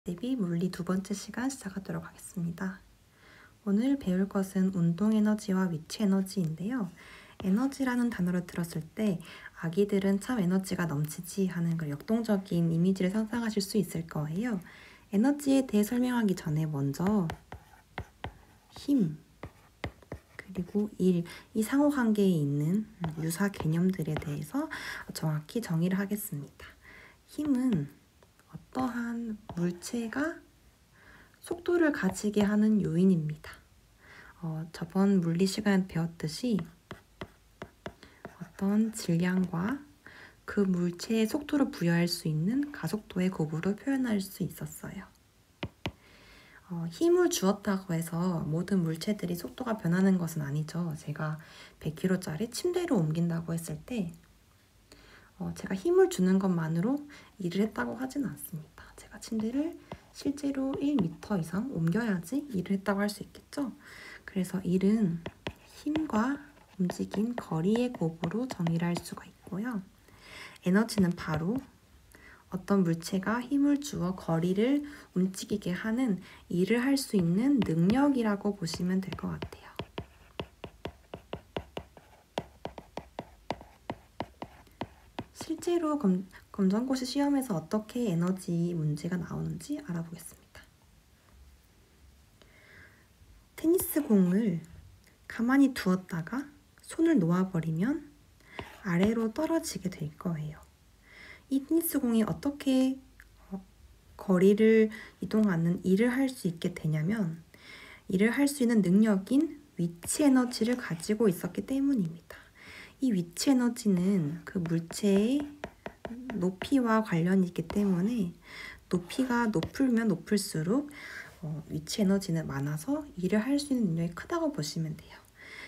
대비 물리 두 번째 시간 시작하도록 하겠습니다. 오늘 배울 것은 운동 에너지와 위치 에너지인데요. 에너지라는 단어를 들었을 때 아기들은 참 에너지가 넘치지 하는 그 역동적인 이미지를 상상하실 수 있을 거예요. 에너지에 대해 설명하기 전에 먼저 힘, 그리고 일, 이 상호관계에 있는 유사 개념들에 대해서 정확히 정의를 하겠습니다. 힘은 어떠한 물체가 속도를 가지게 하는 요인입니다. 저번 물리 시간에 배웠듯이 어떤 질량과 그 물체의 속도를 부여할 수 있는 가속도의 곱으로 표현할 수 있었어요. 힘을 주었다고 해서 모든 물체들이 속도가 변하는 것은 아니죠. 제가 100kg짜리 침대를 옮긴다고 했을 때 제가 힘을 주는 것만으로 일을 했다고 하지는 않습니다. 제가 침대를 실제로 1m 이상 옮겨야지 일을 했다고 할 수 있겠죠. 그래서 일은 힘과 움직임, 거리의 곱으로 정의를 할 수가 있고요. 에너지는 바로 어떤 물체가 힘을 주어 거리를 움직이게 하는 일을 할 수 있는 능력이라고 보시면 될 것 같아요. 실제로 검정고시 시험에서 어떻게 에너지 문제가 나오는지 알아보겠습니다. 테니스 공을 가만히 두었다가 손을 놓아버리면 아래로 떨어지게 될 거예요. 이 테니스 공이 어떻게 거리를 이동하는 일을 할 수 있게 되냐면 일을 할 수 있는 능력인 위치 에너지를 가지고 있었기 때문입니다. 이 위치 에너지는 그 물체의 높이와 관련이 있기 때문에 높이가 높으면 높을수록 위치 에너지는 많아서 일을 할 수 있는 능력이 크다고 보시면 돼요.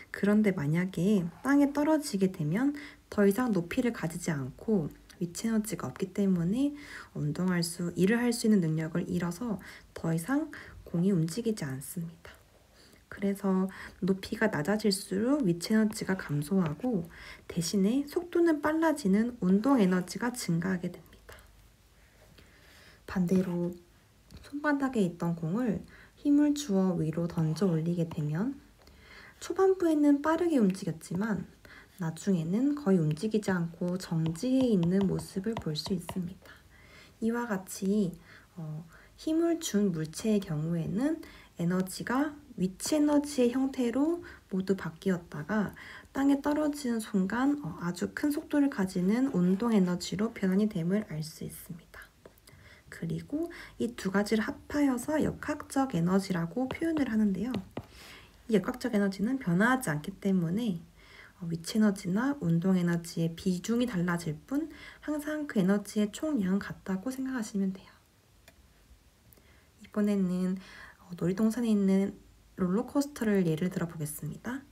그런데 만약에 땅에 떨어지게 되면 더 이상 높이를 가지지 않고 위치 에너지가 없기 때문에 일을 할 수 있는 능력을 잃어서 더 이상 공이 움직이지 않습니다. 그래서 높이가 낮아질수록 위치 에너지가 감소하고 대신에 속도는 빨라지는 운동 에너지가 증가하게 됩니다. 반대로 손바닥에 있던 공을 힘을 주어 위로 던져 올리게 되면 초반부에는 빠르게 움직였지만 나중에는 거의 움직이지 않고 정지해 있는 모습을 볼 수 있습니다. 이와 같이 힘을 준 물체의 경우에는 에너지가 위치 에너지의 형태로 모두 바뀌었다가 땅에 떨어지는 순간 아주 큰 속도를 가지는 운동 에너지로 변환이 됨을 알 수 있습니다. 그리고 이 두 가지를 합하여서 역학적 에너지라고 표현을 하는데요. 이 역학적 에너지는 변화하지 않기 때문에 위치 에너지나 운동 에너지의 비중이 달라질 뿐 항상 그 에너지의 총량은 같다고 생각하시면 돼요. 이번에는 놀이동산에 있는 롤러코스터를 예를 들어 보겠습니다.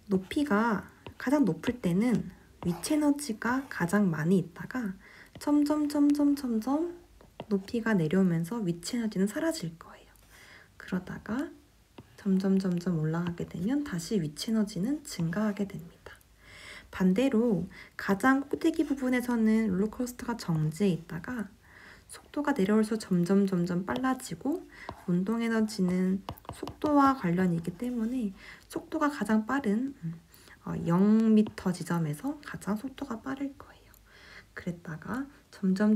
높이가 가장 높을 때는 위치 에너지가 가장 많이 있다가 점점 높이가 내려오면서 위치 에너지는 사라질 거예요. 그러다가 점점 올라가게 되면 다시 위치 에너지는 증가하게 됩니다. 반대로 가장 꼭대기 부분에서는 롤러코스터가 정지해 있다가 속도가 내려올수록 점점 빨라지고 운동 에너지는 속도와 관련이 있기 때문에 속도가 가장 빠른 0m 지점에서 가장 속도가 빠를 거예요. 그랬다가 점점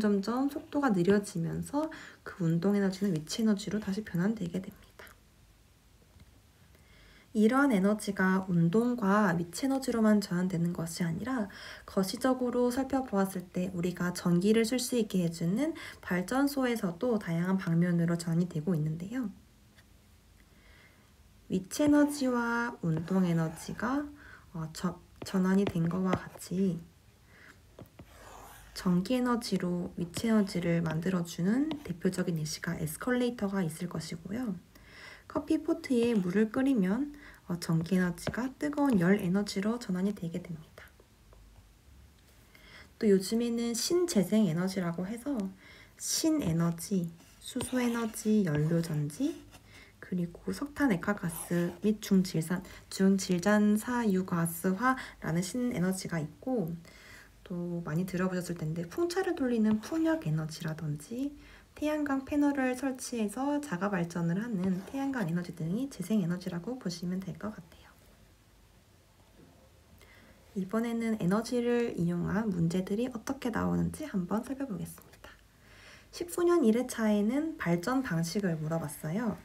속도가 느려지면서 그 운동 에너지는 위치 에너지로 다시 변환되게 됩니다. 이러한 에너지가 운동과 위치 에너지로만 전환되는 것이 아니라 거시적으로 살펴보았을 때 우리가 전기를 쓸 수 있게 해주는 발전소에서도 다양한 방면으로 전환이 되고 있는데요. 위치 에너지와 운동 에너지가 전환이 된 것과 같이 전기 에너지로 위치 에너지를 만들어주는 대표적인 예시가 에스컬레이터가 있을 것이고요. 커피포트에 물을 끓이면 전기 에너지가 뜨거운 열 에너지로 전환이 되게 됩니다. 또 요즘에는 신재생 에너지라고 해서 신에너지, 수소에너지, 연료전지, 그리고 석탄 액화가스 및 중질산사유가스화라는 신에너지가 있고 또 많이 들어보셨을 텐데 풍차를 돌리는 풍력 에너지라든지 태양광 패널을 설치해서 자가 발전을 하는 태양광 에너지 등이 재생에너지라고 보시면 될 것 같아요. 이번에는 에너지를 이용한 문제들이 어떻게 나오는지 한번 살펴보겠습니다. 19년 1회차에는 발전 방식을 물어봤어요.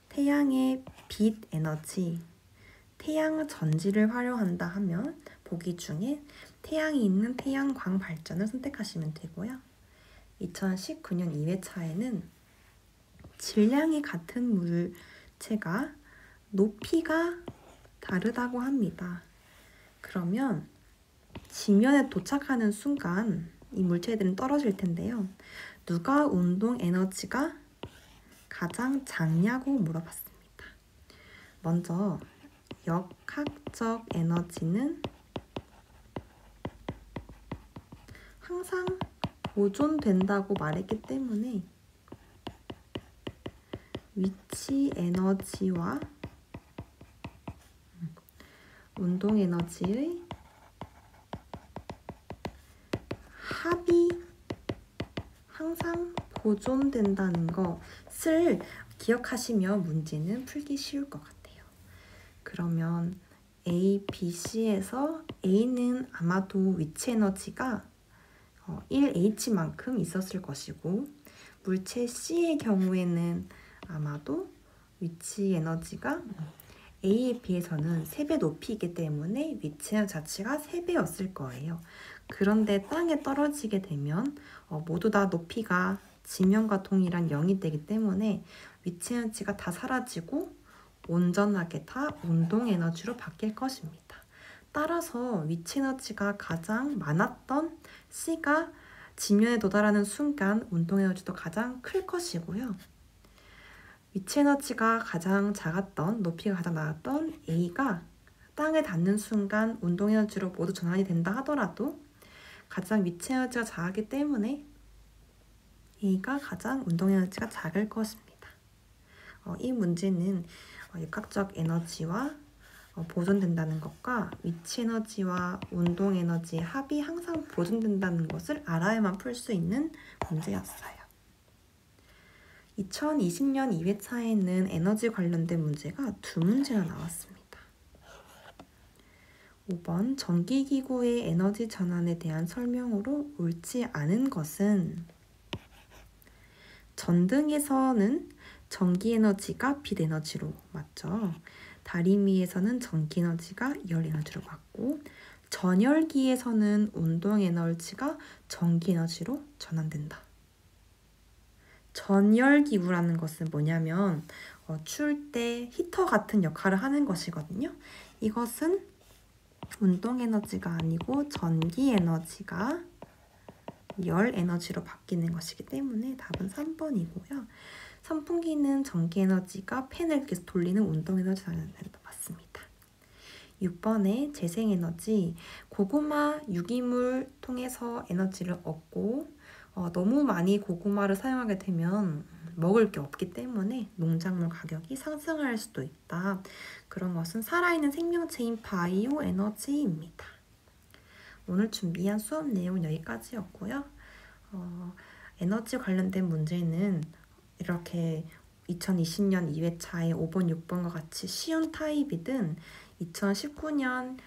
태양의 빛 에너지, 태양 전지를 활용한다 하면 보기 중에 태양이 있는 태양광 발전을 선택하시면 되고요. 2019년 2회차에는 질량이 같은 물체가 높이가 다르다고 합니다. 그러면 지면에 도착하는 순간 이 물체들은 떨어질 텐데요. 누가 운동 에너지가 가장 작냐고 물어봤습니다. 먼저 역학적 에너지는 항상 보존된다고 말했기 때문에 위치 에너지와 운동 에너지의 합이 항상 보존된다는 것을 기억하시면 문제는 풀기 쉬울 것 같아요. 그러면 A, B, C에서 A는 아마도 위치 에너지가 1H만큼 있었을 것이고 물체 C의 경우에는 아마도 위치 에너지가 A에 비해서는 3배 높이기 때문에 위치 에너지 자체가 3배였을 거예요. 그런데 땅에 떨어지게 되면 모두 다 높이가 지면과 동일한 0이 되기 때문에 위치 에너지가 다 사라지고 온전하게 다 운동 에너지로 바뀔 것입니다. 따라서 위치 에너지가 가장 많았던 C가 지면에 도달하는 순간 운동 에너지도 가장 클 것이고요. 위치 에너지가 가장 작았던, 높이가 가장 낮았던 A가 땅에 닿는 순간 운동 에너지로 모두 전환이 된다 하더라도 가장 위치 에너지가 작기 때문에 A가 가장 운동 에너지가 작을 것입니다. 이 문제는 역학적 에너지와 보존된다는 것과 위치 에너지와 운동 에너지의 합이 항상 보존된다는 것을 알아야만 풀 수 있는 문제였어요. 2020년 2회차에는 에너지 관련된 문제가 2문제나 나왔습니다. 5번 전기기구의 에너지 전환에 대한 설명으로 옳지 않은 것은 전등에서는 전기에너지가 빛에너지로 맞죠. 다리미에서는 전기에너지가 열에너지로 맞고 전열기에서는 운동에너지가 전기에너지로 전환된다. 전열기구라는 것은 뭐냐면 추울 때 히터 같은 역할을 하는 것이거든요. 이것은 운동에너지가 아니고 전기에너지가 열에너지로 바뀌는 것이기 때문에 답은 3번이고요. 선풍기는 전기에너지가 팬을 계속 돌리는 운동에너지가 맞습니다. 6번에 재생에너지, 고구마, 유기물 통해서 에너지를 얻고 너무 많이 고구마를 사용하게 되면 먹을 게 없기 때문에 농작물 가격이 상승할 수도 있다. 그런 것은 살아있는 생명체인 바이오 에너지입니다. 오늘 준비한 수업 내용은 여기까지였고요. 에너지 관련된 문제는 이렇게 2020년 2회차의 5번, 6번과 같이 쉬운 타입이든 2019년